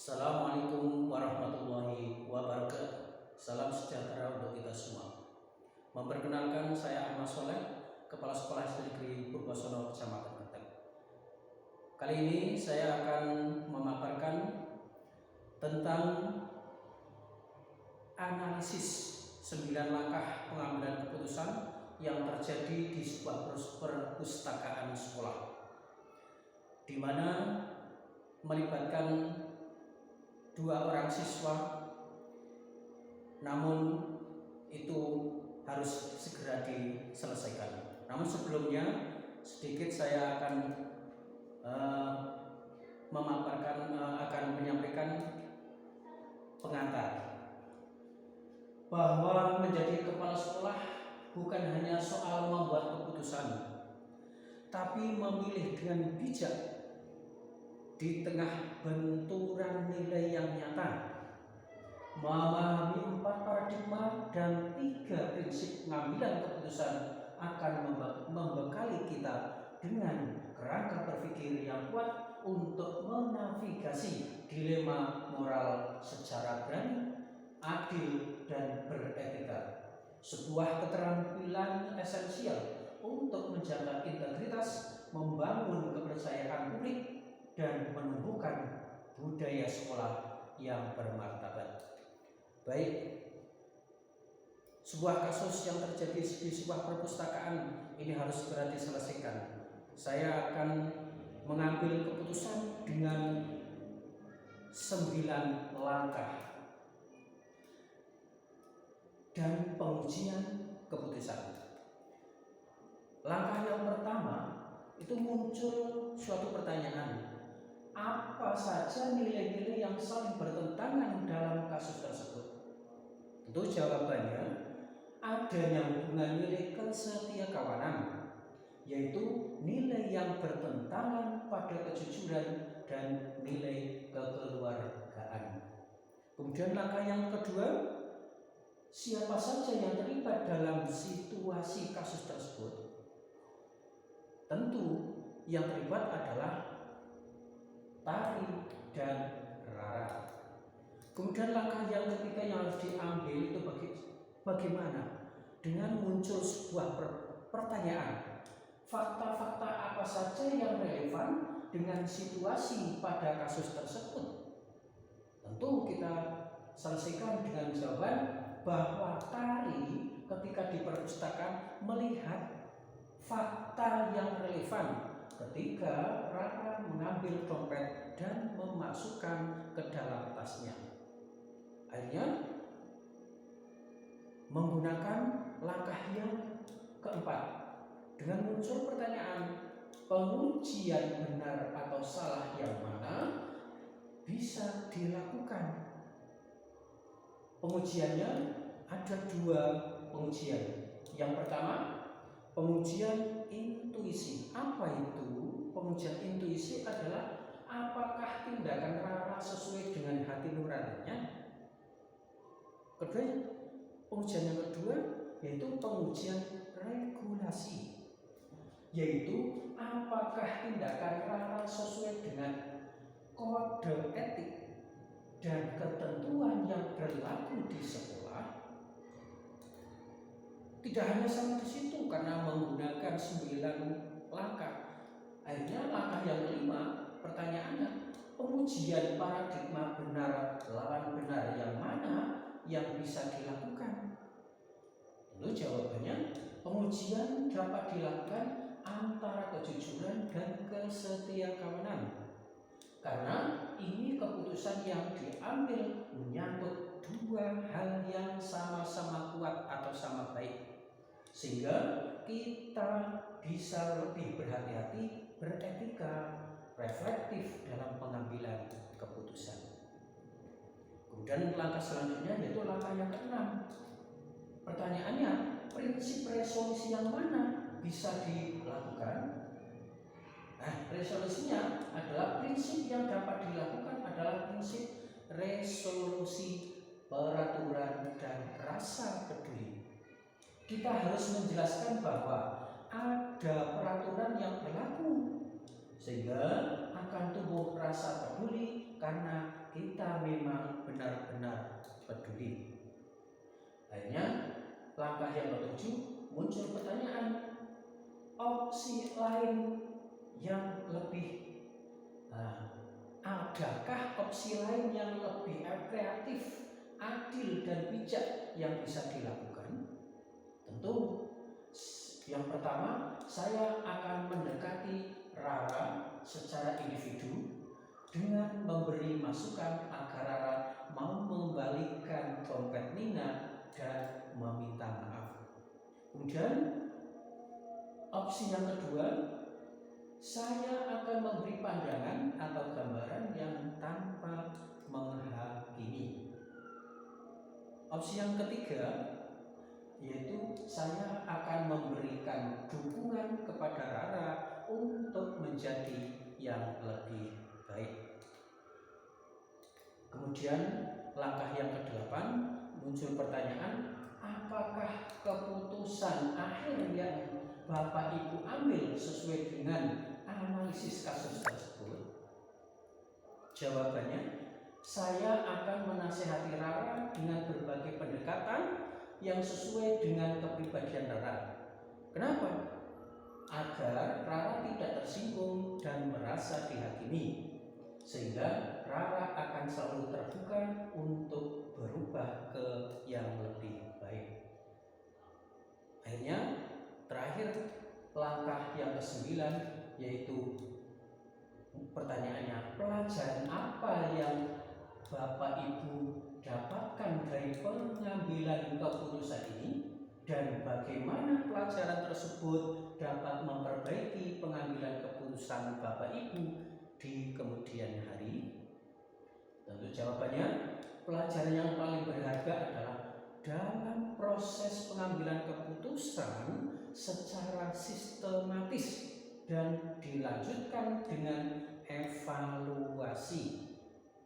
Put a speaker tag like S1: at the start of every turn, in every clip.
S1: Assalamualaikum warahmatullahi wabarakatuh. Salam sejahtera untuk kita semua. Memperkenalkan, saya Ahmad Soleh, Kepala Sekolah SD Negeri Purwosono, Kecamatan Keteng. Kali ini saya akan memaparkan tentang analisis 9 langkah pengambilan keputusan yang terjadi di sebuah perpustakaan sekolah, di mana melibatkan 2 orang siswa, namun itu harus segera diselesaikan. Namun sebelumnya sedikit saya akan menyampaikan pengantar bahwa menjadi kepala sekolah bukan hanya soal membuat keputusan, tapi memilih dengan bijak di tengah benturan nilai yang nyata, memahami 4 paradigma dan 3 prinsip pengambilan keputusan akan membekali kita dengan kerangka berpikir yang kuat untuk menavigasi dilema moral secara berani, adil, dan beretika. Sebuah keterampilan esensial untuk menjaga integritas, membangun kepercayaan publik, dan menumbuhkan budaya sekolah yang bermartabat. Baik, sebuah kasus yang terjadi di sebuah perpustakaan ini harus segera diselesaikan. Saya akan mengambil keputusan dengan 9 langkah dan pengujian keputusan. Langkah yang pertama itu muncul suatu pertanyaan. Apa saja nilai-nilai yang saling bertentangan dalam kasus tersebut? Tentu jawabannya adanya hubungan nilai kesetiakawanan, yaitu nilai yang bertentangan pada kejujuran dan nilai kekeluargaan. Kemudian langkah yang kedua, siapa saja yang terlibat dalam situasi kasus tersebut? Tentu yang terlibat adalah Tari dan Rara. Kemudian langkah yang ketiga yang harus diambil itu bagaimana dengan muncul sebuah pertanyaan, fakta-fakta apa saja yang relevan dengan situasi pada kasus tersebut. Tentu kita selesaikan dengan jawaban bahwa Tari ketika di perpustakaan melihat fakta yang relevan ketika Rara mengambil dompet dan memasukkan ke dalam tasnya. Akhirnya menggunakan langkah yang keempat dengan muncul pertanyaan, pengujian benar atau salah yang mana bisa dilakukan. Pengujiannya ada 2 pengujian. Yang pertama, pengujian intuisi. Apa itu? Pengujian intuisi adalah apakah tindakan Rara sesuai dengan hati nuraninya. Kedua, pengujian yang kedua yaitu pengujian regulasi, yaitu apakah tindakan Rara sesuai dengan kode etik dan ketentuan yang berlaku di sekolah. Tidak hanya sampai di situ, karena menggunakan 9 langkah. Akhirnya langkah yang kelima, pertanyaannya, pengujian paradigma benar lawan benar yang mana yang bisa dilakukan? Lalu jawabannya, pengujian dapat dilakukan antara kejujuran dan kesetiakawanan, karena ini keputusan yang diambil menyangkut 2 hal yang sama-sama kuat atau sama baik, sehingga kita bisa lebih berhati-hati, beretika, reflektif dalam pengambilan keputusan. Kemudian langkah selanjutnya yaitu langkah yang keenam. Pertanyaannya, prinsip resolusi yang mana bisa dilakukan? Nah, resolusinya adalah prinsip yang dapat dilakukan adalah prinsip resolusi, peraturan, dan rasa peduli. Kita harus menjelaskan bahwa ada peraturan yang berlaku sehingga akan tumbuh rasa peduli karena kita memang benar-benar peduli. Akhirnya langkah yang ketujuh, muncul pertanyaan, opsi lain yang lebih adakah opsi lain yang lebih kreatif, adil dan bijak yang bisa dilakukan? Tentu yang pertama, saya akan mendekati Rara secara individu dengan memberi masukan agar Rara mau mengembalikan dompet Nina dan meminta maaf. Kemudian opsi yang kedua, saya akan memberi pandangan atau gambaran yang tanpa menghakimi. Opsi yang ketiga, yaitu saya akan memberikan dukungan kepada Rara untuk menjadi yang lebih baik. Kemudian langkah yang ke-8, muncul pertanyaan, apakah keputusan akhir yang Bapak Ibu ambil sesuai dengan analisis kasus tersebut? Jawabannya, saya akan menasihati Rara dengan berbagai pendekatan yang sesuai dengan kepribadian Rara. Kenapa? Agar Rara tidak tersinggung dan merasa dihakimi, sehingga Rara akan selalu terbuka untuk berubah ke yang lebih baik. Akhirnya, terakhir langkah yang ke-9, yaitu pertanyaannya, pelajaran apa yang Bapak Ibu dapatkan dari pengambilan keputusan ini dan bagaimana pelajaran tersebut dapat memperbaiki pengambilan keputusan Bapak Ibu di kemudian hari? Tentu jawabannya, pelajaran yang paling berharga adalah dalam proses pengambilan keputusan secara sistematis dan dilanjutkan dengan evaluasi.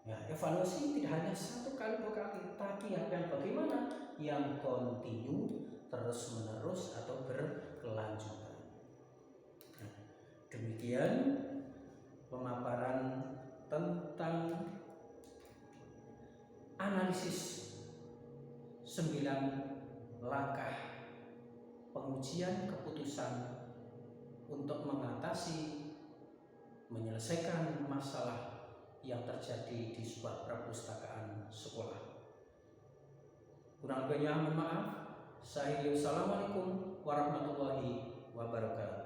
S1: Ya, evaluasi tidak hanya 1 kali 2 kali, tapi yang bagaimana? Yang kontinu, terus menerus atau berkelanjutan. Nah, demikian pemaparan tentang analisis 9 langkah pengujian keputusan untuk mengatasi, menyelesaikan masalah yang terjadi di sebuah perpustakaan sekolah. Kurang lebihnya mohon maaf. Assalamualaikum warahmatullahi wabarakatuh.